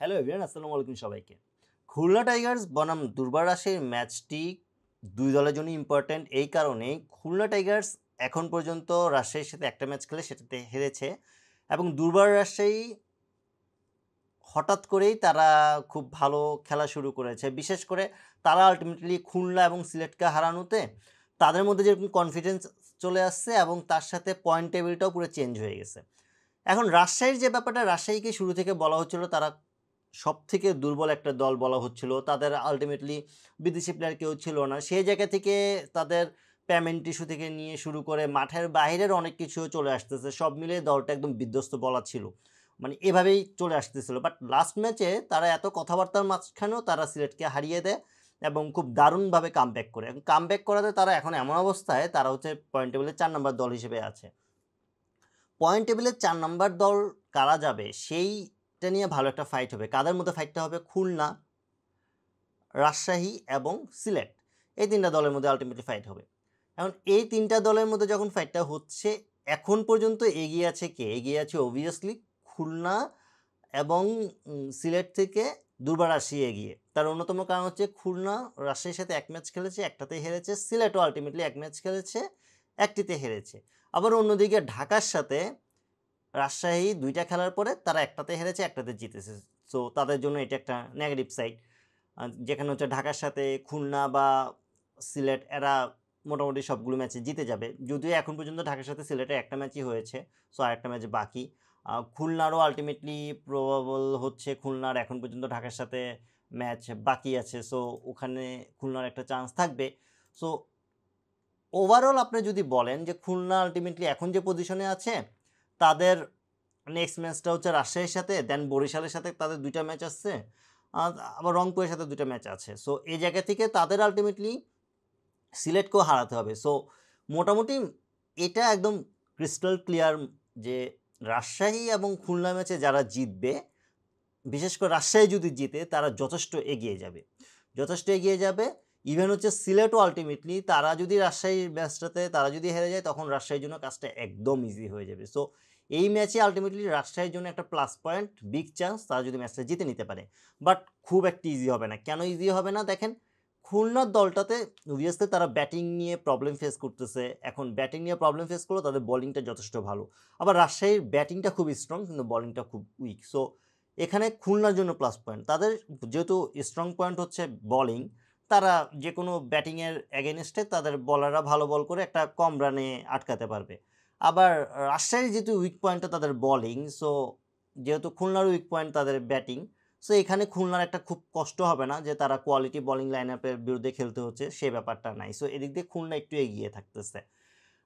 Hello everyone, আসসালামু আলাইকুম সবাইকে। খুলনা টাইগার্স বনাম দুর্বার রাজশাহীর ম্যাচটি দুই দলের জন্য ইম্পর্ট্যান্ট এই কারণেই খুলনা টাইগার্স এখন পর্যন্ত রাজশাহীর সাথে একটা ম্যাচ খেলে সেটাতে হেরেছে এবং দুর্বার রাজশাহী হঠাৎ করেই তারা খুব ভালো খেলা শুরু করেছে। বিশেষ করে তারা আল্টিমেটলি খুলনা এবং সিলেটকে হারানোতে তাদের মধ্যে যেরকম কনফিডেন্স চলে আসছে এবং তার সাথে পয়েন্ট টেবিলটাও পুরো চেঞ্জ হয়ে গেছে। এখন রাজশাহীর যে ব্যাপারটা, রাজশাহীকে শুরু থেকে বলা হচ্ছিল তারা সবথেকে দুর্বল একটা দল বলা হচ্ছিল। তাদের আল্টিমেটলি বিদেশি প্লেয়ার কেউ ছিল না। সেই জায়গা থেকে তাদের পেমেন্ট ইস্যু থেকে নিয়ে শুরু করে মাঠের বাইরের অনেক কিছু চলে আসতেছে। সব মিলিয়ে দলটা একদম বিধ্বস্ত বলা ছিল। মানে এভাবেই চলে আসতেছিল। বাট লাস্ট ম্যাচে তারা এত কথাবার্তার মাঝখানেও তারা সিলেটকে হারিয়ে দেয় এবং খুব দারুণভাবে কামব্যাক করে। কামব্যাক করাতে তারা এখন এমন অবস্থায় তারা হচ্ছে পয়েন্ট টেবিলে ৪ নম্বর দল হিসেবে আছে। পয়েন্ট টেবিলে ৪ নম্বর দল কারা যাবে সেইটা নিয়ে ভালো একটা ফাইট হবে। কাদের মধ্যে ফাইটটা হবে? খুলনা, রাজশাহী এবং সিলেট। এই ৩ টা দলের মধ্যে আল্টিমেটলি ফাইট হবে। এখন এই ৩ টা দলের মধ্যে যখন ফাইটটা হচ্ছে, এখন পর্যন্ত এগিয়ে আছে কে? এগিয়ে আছে অবভিয়াসলি খুলনা এবং সিলেট থেকে দুর্বার রাজশাহী এগিয়ে। তার অন্যতম কারণ হচ্ছে খুলনা রাজশাহীর সাথে ১ ম্যাচ খেলেছে, একটাতেই হেরেছে। সিলেটও আল্টিমেটলি ১ ম্যাচ খেলেছে, একটিতে হেরেছে। আবার অন্যদিকে ঢাকার সাথে রাজশাহী ২ টা খেলার পরে তারা একটাতে হেরেছে, একটাতে জিতেছে। সো তাদের জন্য এটা একটা নেগেটিভ সাইড। যেখানে হচ্ছে ঢাকার সাথে খুলনা বা সিলেট এরা মোটামুটি সবগুলো ম্যাচে জিতে যাবে। যদিও এখন পর্যন্ত ঢাকার সাথে সিলেটের একটা ম্যাচই হয়েছে। সো আরেকটা ম্যাচ বাকি। খুলনারও আল্টিমেটলি প্রবাবল হচ্ছে খুলনার এখন পর্যন্ত ঢাকার সাথে ম্যাচ বাকি আছে। সো ওখানে খুলনার একটা চান্স থাকবে। সো ওভারঅল আপনি যদি বলেন যে খুলনা আল্টিমেটলি এখন যে পজিশনে আছে, তাদের নেক্সট ম্যাচটা হচ্ছে রাজশাহীর সাথে, দেন বরিশালের সাথে তাদের ২ টা ম্যাচ আসছে। আবার রংপুরের সাথে ২ টা ম্যাচ আছে। সো এই জায়গা থেকে তাদের আল্টিমেটলি সিলেটকেও হারাতে হবে। সো মোটামুটি এটা একদম ক্রিস্টাল ক্লিয়ার যে রাজশাহী এবং খুলনা ম্যাচে যারা জিতবে, বিশেষ করে রাজশাহী যদি জিতে তারা যথেষ্ট এগিয়ে যাবে। যথেষ্ট এগিয়ে যাবে। ইভেন হচ্ছে সিলেটও আল্টিমেটলি তারা যদি রাজশাহীর ম্যাচটাতে তারা যদি হেরে যায়, তখন রাজশাহীর জন্য কাজটা একদম ইজি হয়ে যাবে। সো এই ম্যাচে আল্টিমেটলি রাজশাহীর জন্য একটা প্লাস পয়েন্ট, বিগ চান্স তারা যদি ম্যাচটা জিতে নিতে পারে। বাট খুব একটা ইজি হবে না। কেন ইজি হবে না? দেখেন, খুলনার দলটাতে অবভিয়াসলি তারা ব্যাটিং নিয়ে প্রবলেম ফেস করতেছে। এখন ব্যাটিং নিয়ে প্রবলেম ফেস করলেও তাদের বোলিংটা যথেষ্ট ভালো। আবার রাজশাহীর ব্যাটিংটা খুব স্ট্রং, কিন্তু বোলিংটা খুব উইক। সো এখানে খুলনার জন্য প্লাস পয়েন্ট। তাদের যেহেতু স্ট্রং পয়েন্ট হচ্ছে বোলিং, তারা যে কোনো ব্যাটিংয়ের এগেনস্টে তাদের বোলাররা ভালো বল করে একটা কম রানে আটকাতে পারবে। আবার রাজশাহীর যেহেতু উইক পয়েন্টটা তাদের বোলিং, সো যেহেতু খুলনার উইক পয়েন্ট তাদের ব্যাটিং, সো এখানে খুলনার একটা খুব কষ্ট হবে না যে তারা কোয়ালিটি বোলিং লাইন আপের বিরুদ্ধে খেলতে হচ্ছে, সে ব্যাপারটা নাই। সো এদিক দিয়ে খুলনা একটু এগিয়ে থাকতেছে।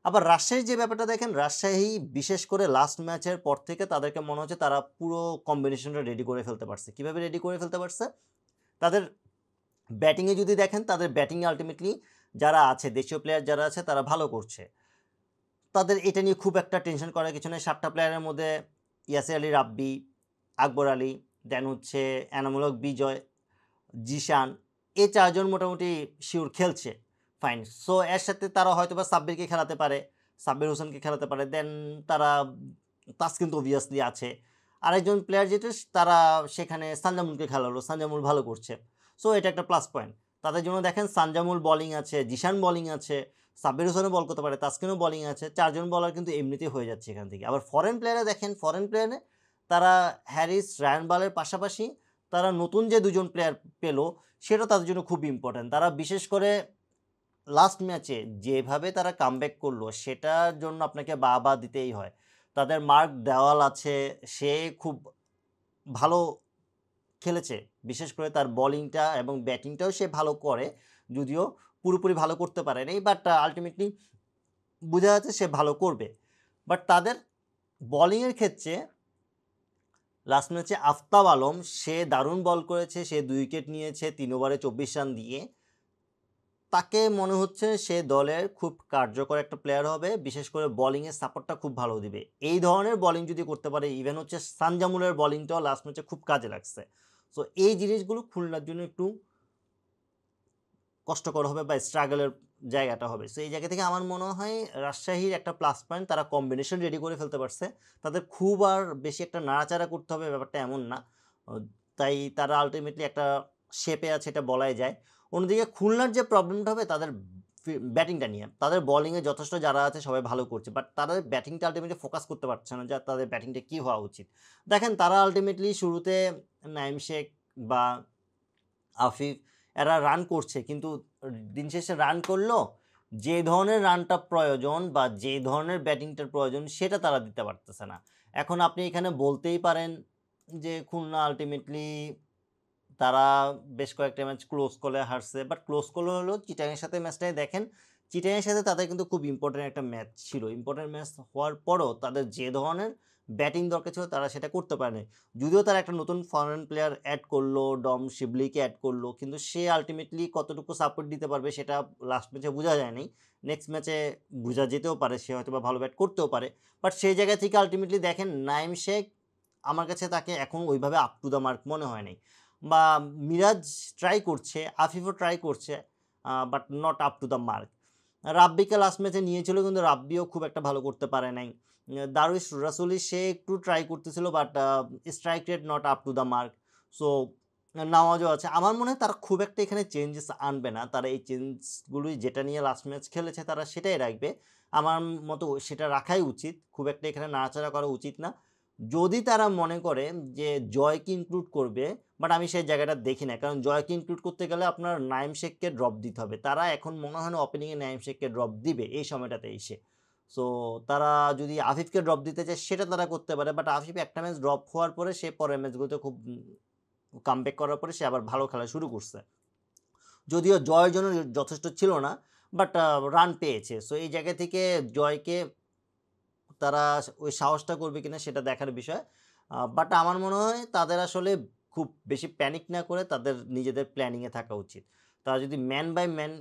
আবার রাজশাহীর যে ব্যাপারটা দেখেন, রাজশাহী বিশেষ করে লাস্ট ম্যাচের পর থেকে তাদেরকে মনে হচ্ছে তারা পুরো কম্বিনেশনটা রেডি করে ফেলতে পারছে। কীভাবে রেডি করে ফেলতে পারছে? তাদের ব্যাটিংয়ে যদি দেখেন, তাদের ব্যাটিংয়ে আল্টিমেটলি যারা আছে, দেশীয় প্লেয়ার যারা আছে তারা ভালো করছে। তাদের এটা নিয়ে খুব একটা টেনশন করার কিছু নেই। ৭টা প্লেয়ারের মধ্যে ইয়াসির আলী রাব্বি, আকবর আলী, দেন হচ্ছে এনামূলক বিজয়, জিশান, এই ৪ জন মোটামুটি শিওর খেলছে। ফাইন। সো এর সাথে তারা হয়তোবা সাব্বিরকে খেলাতে পারে, সাব্বির হোসেনকে খেলাতে পারে। দেন তারা তাসকিন তো অবভিয়াসলি আছে। আরেকজন প্লেয়ার যেটা তারা সেখানে সানজামুলকে খেলালো। সানজামুল ভালো করছে। সো এটা একটা প্লাস পয়েন্ট। তাদের জন্য দেখেন সানজামুল বোলিং আছে, জিশান বোলিং আছে, সাব্বির হোসেনও বল করতে পারে, তাসকিনও বোলিং আছে। ৪ জন বলার কিন্তু এমনিতেই হয়ে যাচ্ছে এখান থেকে। আবার ফরেন প্লেয়ারে দেখেন, ফরেন প্লেয়ারে তারা হ্যারিস, রায়ান বালের পাশাপাশি তারা নতুন যে ২ জন প্লেয়ার পেল, সেটা তাদের জন্য খুব ইম্পর্ট্যান্ট। তারা বিশেষ করে লাস্ট ম্যাচে যেভাবে তারা কামব্যাক করলো, সেটার জন্য আপনাকে বাহবা দিতেই হয়। তাদের মার্ক দেওয়াল আছে, সে খুব ভালো খেলেছে। বিশেষ করে তার বোলিংটা এবং ব্যাটিংটাও সে ভালো করে, যদিও পুরোপুরি ভালো করতে পারেনি। বাট আল্টিমেটলি বোঝা যাচ্ছে সে ভালো করবে। বাট তাদের বোলিংয়ের ক্ষেত্রে লাস্ট ম্যাচে আফতাব আলম, সে দারুণ বল করেছে। সে ২ উইকেট নিয়েছে ৩ ওভারে ২৪ রান দিয়ে। তাকে মনে হচ্ছে সে দলের খুব কার্যকর একটা প্লেয়ার হবে। বিশেষ করে বোলিংয়ের সাপোর্টটা খুব ভালো দিবে। এই ধরনের বোলিং যদি করতে পারে, ইভেন হচ্ছে সানজামুলের বোলিংটাও লাস্ট ম্যাচে খুব কাজে লাগছে। সো এই জিনিসগুলো খুলনার জন্য একটু কষ্টকর হবে বা স্ট্রাগলের জায়গাটা হবে। সো এই জায়গা থেকে আমার মনে হয় রাজশাহীর একটা প্লাস পয়েন্ট, তারা কম্বিনেশন রেডি করে ফেলতে পারছে। তাদের খুব আর বেশি একটা নাড়াচাড়া করতে হবে ব্যাপারটা এমন না। তাই তারা আলটিমেটলি একটা শেপে আছে এটা বলাই যায়। অন্যদিকে খুলনার যে প্রবলেমটা হবে তাদের ব্যাটিংটা নিয়ে। তাদের বোলিংয়ে যথেষ্ট যারা আছে সবাই ভালো করছে। বাট তাদের ব্যাটিংটা আল্টিমেটলি ফোকাস করতে পারছে না যে তাদের ব্যাটিংটা কী হওয়া উচিত। দেখেন তারা আল্টিমেটলি শুরুতে নাঈম শেখ বা আফিফ এরা রান করছে, কিন্তু দিন শেষে রান করলো যে ধরনের রানটা প্রয়োজন বা যে ধরনের ব্যাটিংটার প্রয়োজন সেটা তারা দিতে পারতেছে না। এখন আপনি এখানে বলতেই পারেন যে খুলনা আল্টিমেটলি তারা বেশ কয়েকটা ম্যাচ ক্লোজ করে হারছে, বাট ক্লোজ করে হলেও চিটাগাংয়ের সাথে ম্যাচটাই দেখেন। চিটাগাংয়ের সাথে তাদের কিন্তু খুব ইম্পর্টেন্ট একটা ম্যাচ ছিল। ইম্পর্টেন্ট ম্যাচ হওয়ার পরও তাদের যে ধরনের ব্যাটিং দরকার ছিল তারা সেটা করতে পারেনি। যদিও তারা একটা নতুন ফরেন প্লেয়ার অ্যাড করলো, ডম শিবলিকে অ্যাড করলো, কিন্তু সে আলটিমেটলি কতটুকু সাপোর্ট দিতে পারবে সেটা লাস্ট ম্যাচে বোঝা যায়নি। নেক্সট ম্যাচে বোঝা যেতেও পারে, সে হয়তো বা ভালো ব্যাট করতেও পারে। বাট সেই জায়গা থেকে আলটিমেটলি দেখেন নাঈম শেখ আমার কাছে তাকে এখন ওইভাবে আপ টু দ্য মার্ক মনে হয় নাই। বা মিরাজ ট্রাই করছে, আফিফও ট্রাই করছে, but not up to the mark. রাব্বিকে লাস্ট ম্যাচে নিয়েছিল, কিন্তু রাব্বিও খুব একটা ভালো করতে পারে নাই। দারুইশ রাসুলি সে একটু ট্রাই করতেছিল, but strike rate not up to the mark. So নওয়াজও আছে। আমার মনে হয় তারা খুব একটা এখানে চেঞ্জেস আনবে না। তারা এই চেঞ্জগুলোই যেটা নিয়ে লাস্ট ম্যাচ খেলেছে তারা সেটাই রাখবে। আমার মতো সেটা রাখাই উচিত। খুব একটা এখানে নাড়াচাড়া করা উচিত না। যদি তারা মনে করে যে জয়কে ইনক্লুড করবে, বাট আমি সেই জায়গাটা দেখি না। কারণ জয়কে ইনক্লুড করতে গেলে আপনার নাঈম শেখকে ড্রপ দিতে হবে। তারা এখন মনে হয় না ওপেনিংয়ে নাঈম শেখকে ড্রপ দিবে এই সময়টাতে এসে। সো তারা যদি আফিফকে ড্রপ দিতে চায় সেটা তারা করতে পারে, বাট আফিফ একটা ম্যাচ ড্রপ হওয়ার পরে সে পরের ম্যাচগুলোতে খুব কামব্যাক করার পরে সে আবার ভালো খেলা শুরু করছে। যদিও জয়ের জন্য যথেষ্ট ছিল না, বাট রান পেয়েছে। সো এই জায়গা থেকে জয়কে তারা ওই সাহসটা করবে কিনা সেটা দেখার বিষয়। বাট আমার মনে হয় তাদের আসলে খুব বেশি প্যানিক না করে তাদের নিজেদের প্ল্যানিংয়ে থাকা উচিত। তারা যদি ম্যান বাই ম্যান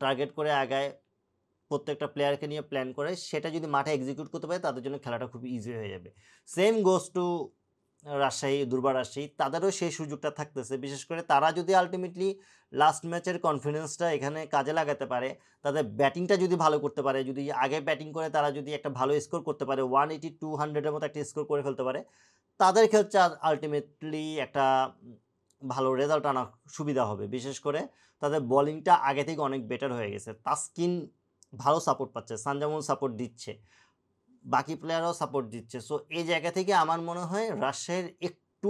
টার্গেট করে আগায়, প্রত্যেকটা প্লেয়ারকে নিয়ে প্ল্যান করে, সেটা যদি মাঠে এক্সিকিউট করতে পারে তাদের জন্য খেলাটা খুব ইজি হয়ে যাবে। সেম গোস টু রাজশাহী, দুর্বার রাজশাহী, তাদেরও সেই সুযোগটা থাকতেছে। বিশেষ করে তারা যদি আলটিমেটলি লাস্ট ম্যাচের কনফিডেন্সটা এখানে কাজে লাগাতে পারে, তাদের ব্যাটিংটা যদি ভালো করতে পারে, যদি আগে ব্যাটিং করে তারা যদি একটা ভালো স্কোর করতে পারে, 180-200-এর মতো একটা স্কোর করে ফেলতে পারে, তাদের ক্ষেত্রে আলটিমেটলি একটা ভালো রেজাল্ট আনা সুবিধা হবে। বিশেষ করে তাদের বোলিংটা আগে থেকে অনেক বেটার হয়ে গেছে। তাসকিন ভালো সাপোর্ট পাচ্ছে, সানজামুল সাপোর্ট দিচ্ছে, বাকি প্লেয়াররাও সাপোর্ট দিচ্ছে। সো এই জায়গা থেকে আমার মনে হয় রাজশাহীর একটু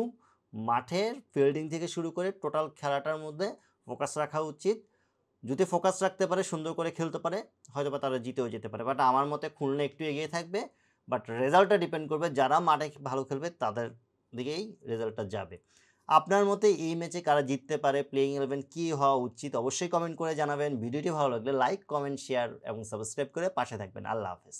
মাঠের ফিল্ডিং থেকে শুরু করে টোটাল খেলাটার মধ্যে ফোকাস রাখা উচিত। যদি ফোকাস রাখতে পারে, সুন্দর করে খেলতে পারে, হয়তো বা তারা জিতেও যেতে পারে। বাট আমার মতে খুলনা একটু এগিয়ে থাকবে, বাট রেজাল্টটা ডিপেন্ড করবে যারা মাঠে ভালো খেলবে তাদের দিকেই রেজাল্টটা যাবে। আপনার মতে এই ম্যাচে কারা জিততে পারে, প্লেইং 11 কী হওয়া উচিত, অবশ্যই কমেন্ট করে জানাবেন। ভিডিওটি ভালো লাগলে লাইক, কমেন্ট, শেয়ার এবং সাবস্ক্রাইব করে পাশে থাকবেন। আল্লাহ হাফেজ।